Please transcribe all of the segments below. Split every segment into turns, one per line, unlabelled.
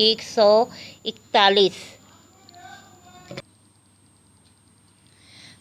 141।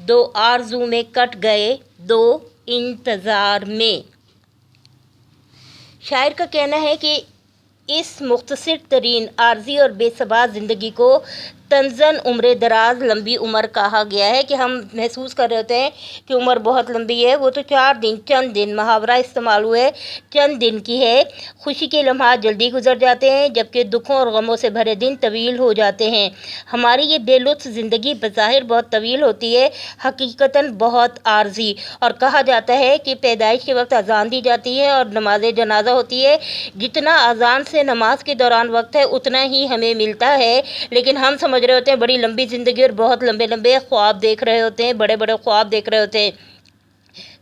دو آرزو میں کٹ گئے دو انتظار میں۔ شاعر کا کہنا ہے کہ اس مختصر ترین عارضی اور بے ثبات زندگی کو طنزاً عمر دراز لمبی عمر کہا گیا ہے کہ ہم محسوس کر رہے ہوتے ہیں کہ عمر بہت لمبی ہے، وہ تو 4 دن چند دن محاورہ استعمال ہوئے چند دن کی ہے۔ خوشی کے لمحات جلدی گزر جاتے ہیں جبکہ دکھوں اور غموں سے بھرے دن طویل ہو جاتے ہیں۔ ہماری یہ بے لطف زندگی بظاہر بہت طویل ہوتی ہے، حقیقتاً بہت عارضی، اور کہا جاتا ہے کہ پیدائش کے وقت اذان دی جاتی ہے اور نماز جنازہ ہوتی ہے، جتنا اذان سے نماز کے دوران وقت ہے اتنا ہی ہمیں ملتا ہے، لیکن ہم سمجھ رہے ہوتے ہیں بڑی لمبی زندگی اور بہت لمبے لمبے خواب دیکھ رہے ہوتے ہیں، بڑے بڑے خواب دیکھ رہے ہوتے ہیں،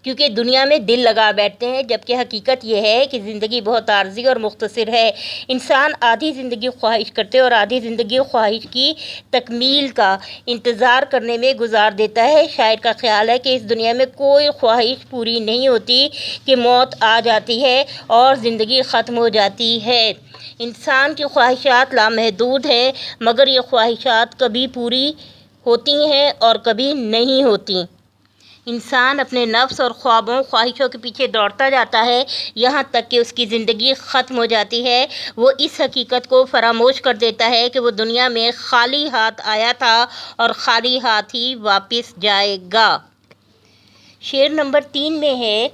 کیونکہ دنیا میں دل لگا بیٹھتے ہیں، جبکہ حقیقت یہ ہے کہ زندگی بہت عارضی اور مختصر ہے۔ انسان آدھی زندگی خواہش کرتے اور آدھی زندگی خواہش کی تکمیل کا انتظار کرنے میں گزار دیتا ہے۔ شاعر کا خیال ہے کہ اس دنیا میں کوئی خواہش پوری نہیں ہوتی کہ موت آ جاتی ہے اور زندگی ختم ہو جاتی ہے۔ انسان کی خواہشات لامحدود ہیں، مگر یہ خواہشات کبھی پوری ہوتی ہیں اور کبھی نہیں ہوتی۔ انسان اپنے نفس اور خوابوں خواہشوں کے پیچھے دوڑتا جاتا ہے یہاں تک کہ اس کی زندگی ختم ہو جاتی ہے۔ وہ اس حقیقت کو فراموش کر دیتا ہے کہ وہ دنیا میں خالی ہاتھ آیا تھا اور خالی ہاتھ ہی واپس جائے گا۔ شعر نمبر 3 میں ہے،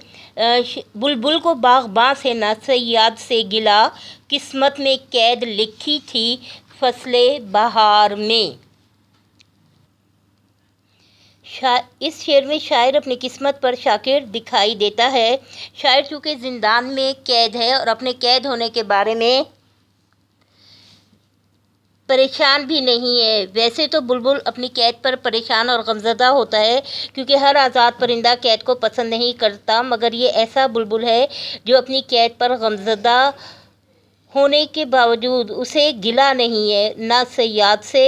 بلبل کو باغباں سے نہ صیاد سے گلا، قسمت میں قید لکھی تھی فصل بہار میں۔ اس شعر میں شاعر اپنی قسمت پر شاکر دکھائی دیتا ہے۔ شاعر چونکہ زندان میں قید ہے اور اپنے قید ہونے کے بارے میں پریشان بھی نہیں ہے۔ ویسے تو بلبل اپنی قید پر پریشان اور غمزدہ ہوتا ہے کیونکہ ہر آزاد پرندہ قید کو پسند نہیں کرتا، مگر یہ ایسا بلبل ہے جو اپنی قید پر غمزدہ ہونے کے باوجود اسے گلہ نہیں ہے، نہ صیاد سے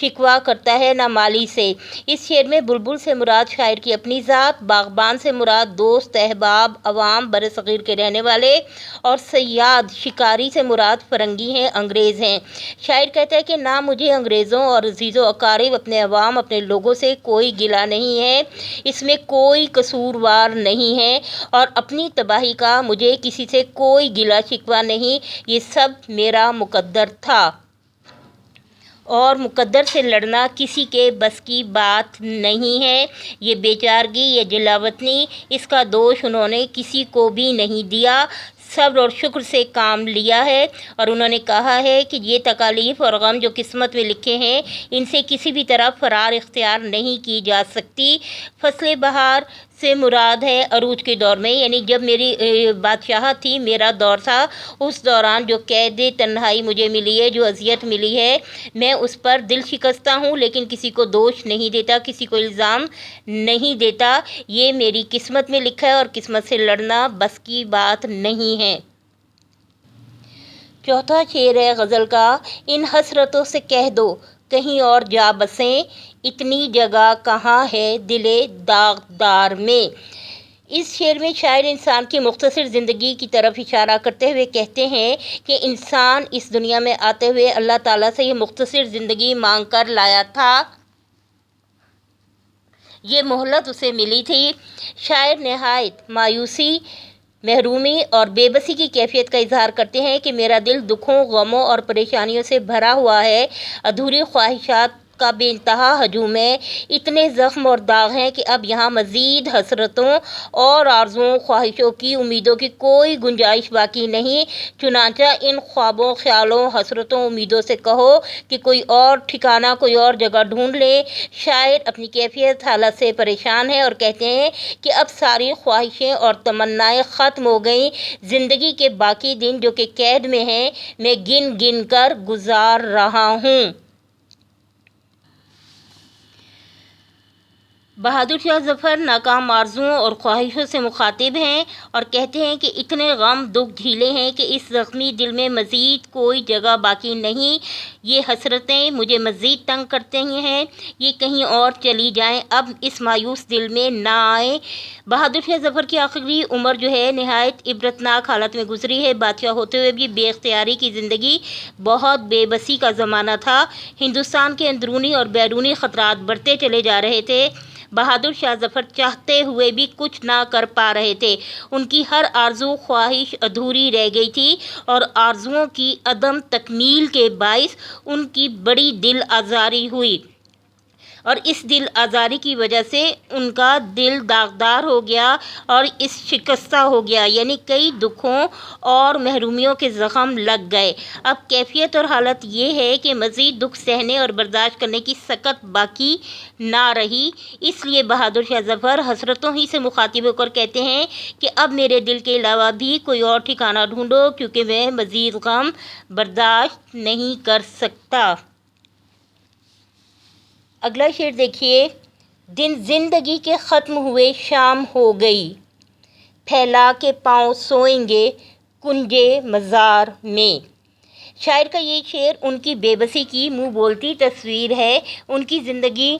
شکوہ کرتا ہے نہ مالی سے۔ اس شعر میں بلبل سے مراد شاعر کی اپنی ذات، باغبان سے مراد دوست، احباب، عوام، برصغیر کے رہنے والے، اور صیاد شکاری سے مراد فرنگی ہیں، انگریز ہیں۔ شاعر کہتا ہے کہ نہ مجھے انگریزوں اور عزیز و اقارب، اپنے عوام، اپنے لوگوں سے کوئی گلہ نہیں ہے، اس میں کوئی قصوروار نہیں ہے، اور اپنی تباہی کا مجھے کسی سے کوئی گلہ شکوہ نہیں، یہ سب میرا مقدر تھا، اور مقدر سے لڑنا کسی کے بس کی بات نہیں ہے۔ یہ بیچارگی، یہ جلاوطنی، اس کا دوش انہوں نے کسی کو بھی نہیں دیا، صبر اور شکر سے کام لیا ہے، اور انہوں نے کہا ہے کہ یہ تکالیف اور غم جو قسمت میں لکھے ہیں ان سے کسی بھی طرح فرار اختیار نہیں کی جا سکتی۔ فصل بہار سے مراد ہے عروج کے دور میں، یعنی جب میری بادشاہت تھی، میرا دور تھا، اس دوران جو قید تنہائی مجھے ملی ہے، جو اذیت ملی ہے، میں اس پر دل شکستہ ہوں، لیکن کسی کو دوش نہیں دیتا، کسی کو الزام نہیں دیتا، یہ میری قسمت میں لکھا ہے اور قسمت سے لڑنا بس کی بات نہیں ہے۔ چوتھا شعر ہے غزل کا، ان حسرتوں سے کہہ دو کہیں اور جا بسیں، اتنی جگہ کہاں ہے دل داغدار میں۔ اس شعر میں شاعر انسان کی مختصر زندگی کی طرف اشارہ کرتے ہوئے کہتے ہیں کہ انسان اس دنیا میں آتے ہوئے اللہ تعالیٰ سے یہ مختصر زندگی مانگ کر لایا تھا، یہ مہلت اسے ملی تھی۔ شاعر نہایت مایوسی، محرومی اور بے بسی کی کیفیت کا اظہار کرتے ہیں کہ میرا دل دکھوں، غموں اور پریشانیوں سے بھرا ہوا ہے، ادھوری خواہشات کا بے انتہا ہجوم ہے، اتنے زخم اور داغ ہیں کہ اب یہاں مزید حسرتوں اور آرزوؤں، خواہشوں کی، امیدوں کی کوئی گنجائش باقی نہیں، چنانچہ ان خوابوں، خیالوں، حسرتوں، امیدوں سے کہو کہ کوئی اور ٹھکانہ، کوئی اور جگہ ڈھونڈ لیں۔ شاعر اپنی کیفیت حالت سے پریشان ہے اور کہتے ہیں کہ اب ساری خواہشیں اور تمنائیں ختم ہو گئیں، زندگی کے باقی دن جو کہ قید میں ہیں میں گن گن کر گزار رہا ہوں۔ بہادر شاہ ظفر ناکام آرزوؤں اور خواہشوں سے مخاطب ہیں اور کہتے ہیں کہ اتنے غم دکھ جھیلے ہیں کہ اس زخمی دل میں مزید کوئی جگہ باقی نہیں، یہ حسرتیں مجھے مزید تنگ کرتے ہیں، یہ کہیں اور چلی جائیں، اب اس مایوس دل میں نہ آئیں۔ بہادر شاہ ظفر کی آخری عمر جو ہے نہایت عبرتناک حالت میں گزری ہے، بادشاہ ہوتے ہوئے بھی بے اختیاری کی زندگی، بہت بے بسی کا زمانہ تھا، ہندوستان کے اندرونی اور بیرونی خطرات بڑھتے چلے جا رہے تھے، بہادر شاہ ظفر چاہتے ہوئے بھی کچھ نہ کر پا رہے تھے۔ ان کی ہر آرزو خواہش ادھوری رہ گئی تھی اور آرزوؤں کی عدم تکمیل کے باعث ان کی بڑی دل آزاری ہوئی، اور اس دل آزاری کی وجہ سے ان کا دل داغدار ہو گیا اور اس شکستہ ہو گیا، یعنی کئی دکھوں اور محرومیوں کے زخم لگ گئے۔ اب کیفیت اور حالت یہ ہے کہ مزید دکھ سہنے اور برداشت کرنے کی سکت باقی نہ رہی۔ اس لیے بہادر شاہ ظفر حسرتوں ہی سے مخاطب ہو کر کہتے ہیں کہ اب میرے دل کے علاوہ بھی کوئی اور ٹھکانہ ڈھونڈو، کیونکہ میں مزید غم برداشت نہیں کر سکتا۔ اگلا شعر دیکھیے۔ دن زندگی کے ختم ہوئے شام ہو گئی، پھیلا کے پاؤں سوئیں گے کنجے مزار میں۔ شاعر کا یہ شعر ان کی بے بسی کی منہ بولتی تصویر ہے۔ ان کی زندگی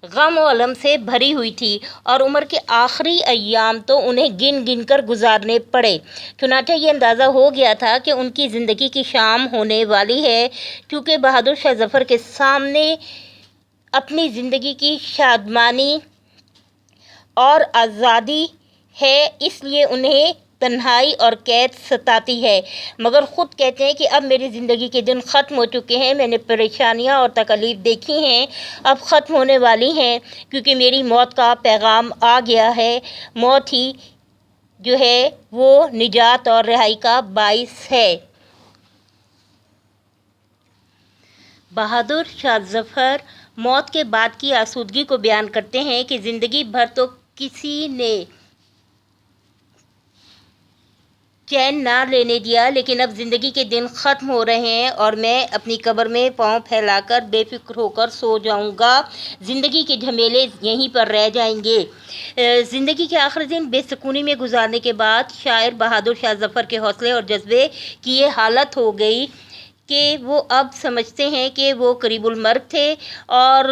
غم و الم سے بھری ہوئی تھی اور عمر کے آخری ایام تو انہیں گن گن کر گزارنے پڑے۔ چنانچہ یہ اندازہ ہو گیا تھا کہ ان کی زندگی کی شام ہونے والی ہے۔ کیونکہ بہادر شاہ ظفر کے سامنے اپنی زندگی کی شادمانی اور آزادی ہے، اس لیے انہیں تنہائی اور قید ستاتی ہے، مگر خود کہتے ہیں کہ اب میری زندگی کے دن ختم ہو چکے ہیں، میں نے پریشانیاں اور تکالیف دیکھی ہیں، اب ختم ہونے والی ہیں، کیونکہ میری موت کا پیغام آ گیا ہے۔ موت ہی جو ہے وہ نجات اور رہائی کا باعث ہے۔ بہادر شاہ ظفر موت کے بعد کی آسودگی کو بیان کرتے ہیں کہ زندگی بھر تو کسی نے چین نہ لینے دیا، لیکن اب زندگی کے دن ختم ہو رہے ہیں اور میں اپنی قبر میں پاؤں پھیلا کر بے فکر ہو کر سو جاؤں گا۔ زندگی کے جھمیلے یہیں پر رہ جائیں گے۔ زندگی کے آخری دن بے سکونی میں گزارنے کے بعد شاعر بہادر شاہ ظفر کے حوصلے اور جذبے کی یہ حالت ہو گئی کہ وہ اب سمجھتے ہیں کہ وہ قریب المرگ تھے اور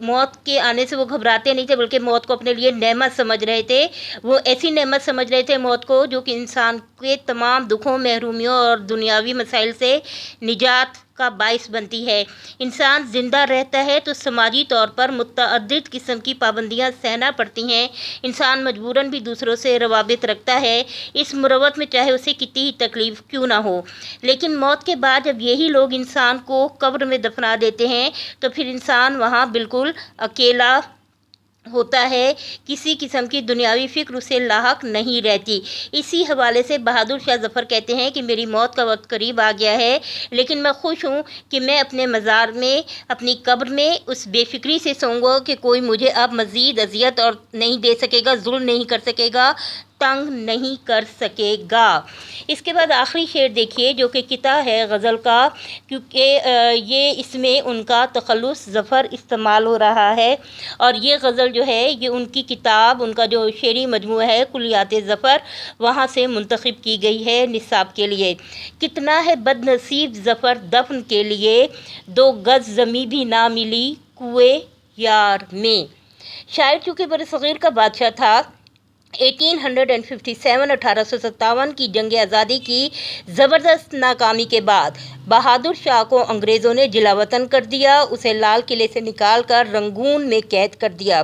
موت کے آنے سے وہ گھبراتے نہیں تھے، بلکہ موت کو اپنے لیے نعمت سمجھ رہے تھے۔ وہ ایسی نعمت سمجھ رہے تھے موت کو جو کہ انسان کے تمام دکھوں، محرومیوں اور دنیاوی مسائل سے نجات کا باعث بنتی ہے۔ انسان زندہ رہتا ہے تو سماجی طور پر متعدد قسم کی پابندیاں سہنا پڑتی ہیں۔ انسان مجبوراً بھی دوسروں سے روابط رکھتا ہے، اس مروت میں چاہے اسے کتنی ہی تکلیف کیوں نہ ہو۔ لیکن موت کے بعد جب یہی لوگ انسان کو قبر میں دفنا دیتے ہیں تو پھر انسان وہاں بالکل اکیلا ہوتا ہے، کسی قسم کی دنیاوی فکر اسے لاحق نہیں رہتی۔ اسی حوالے سے بہادر شاہ ظفر کہتے ہیں کہ میری موت کا وقت قریب آ گیا ہے، لیکن میں خوش ہوں کہ میں اپنے مزار میں، اپنی قبر میں اس بے فکری سے سوؤں گا کہ کوئی مجھے اب مزید اذیت اور نہیں دے سکے گا، ظلم نہیں کر سکے گا، تنگ نہیں کر سکے گا۔ اس کے بعد آخری شعر دیکھیے جو کہ قطعہ ہے غزل کا، کیونکہ یہ اس میں ان کا تخلص ظفر استعمال ہو رہا ہے، اور یہ غزل جو ہے یہ ان کی کتاب، ان کا جو شعری مجموعہ ہے کلیات ظفر، وہاں سے منتخب کی گئی ہے نصاب کے لیے۔ کتنا ہے بد نصیب ظفر دفن کے لیے، 2 گز زمیں بھی نہ ملی کوئے یار میں۔ شاعر چونکہ برصغیر کا بادشاہ تھا، 1857 کی جنگ آزادی کی زبردست ناکامی کے بعد بہادر شاہ کو انگریزوں نے جلا وطن کر دیا، اسے لال قلعے سے نکال کر رنگون میں قید کر دیا۔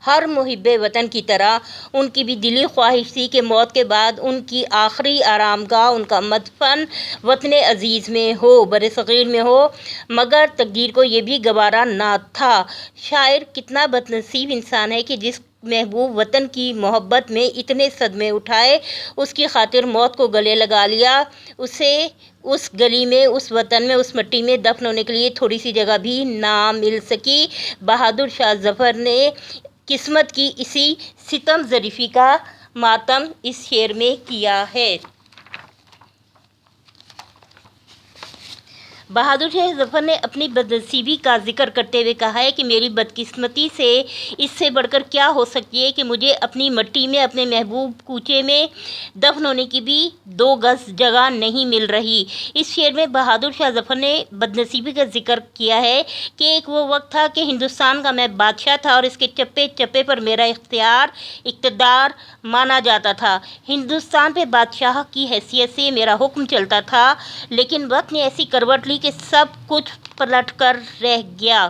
ہر محب وطن کی طرح ان کی بھی دلی خواہش تھی کہ موت کے بعد ان کی آخری آرام گاہ، ان کا مدفن وطن عزیز میں ہو، برصغیر میں ہو، مگر تقدیر کو یہ بھی گوارا نہ تھا۔ شاعر کتنا بد نصیب انسان ہے کہ جس محبوب وطن کی محبت میں اتنے صدمے اٹھائے، اس کی خاطر موت کو گلے لگا لیا، اسے اس گلی میں، اس وطن میں، اس مٹی میں دفن ہونے کے لیے تھوڑی سی جگہ بھی نہ مل سکی۔ بہادر شاہ ظفر نے قسمت کی اسی ستم ظریفی کا ماتم اس شعر میں کیا ہے۔ بہادر شاہ ظفر نے اپنی بدنصیبی کا ذکر کرتے ہوئے کہا ہے کہ میری بدقسمتی سے اس سے بڑھ کر کیا ہو سکتی ہے کہ مجھے اپنی مٹی میں، اپنے محبوب کوچے میں دفن ہونے کی بھی 2 گز جگہ نہیں مل رہی۔ اس شعر میں بہادر شاہ ظفر نے بدنصیبی کا ذکر کیا ہے کہ ایک وہ وقت تھا کہ ہندوستان کا میں بادشاہ تھا اور اس کے چپے چپے پر میرا اقتدار مانا جاتا تھا، ہندوستان پہ بادشاہ کی حیثیت سے میرا حکم چلتا تھا، لیکن وقت نے ایسی کروٹ لی کہ سب کچھ پلٹ کر رہ گیا۔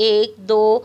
1, 2,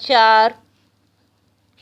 4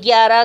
11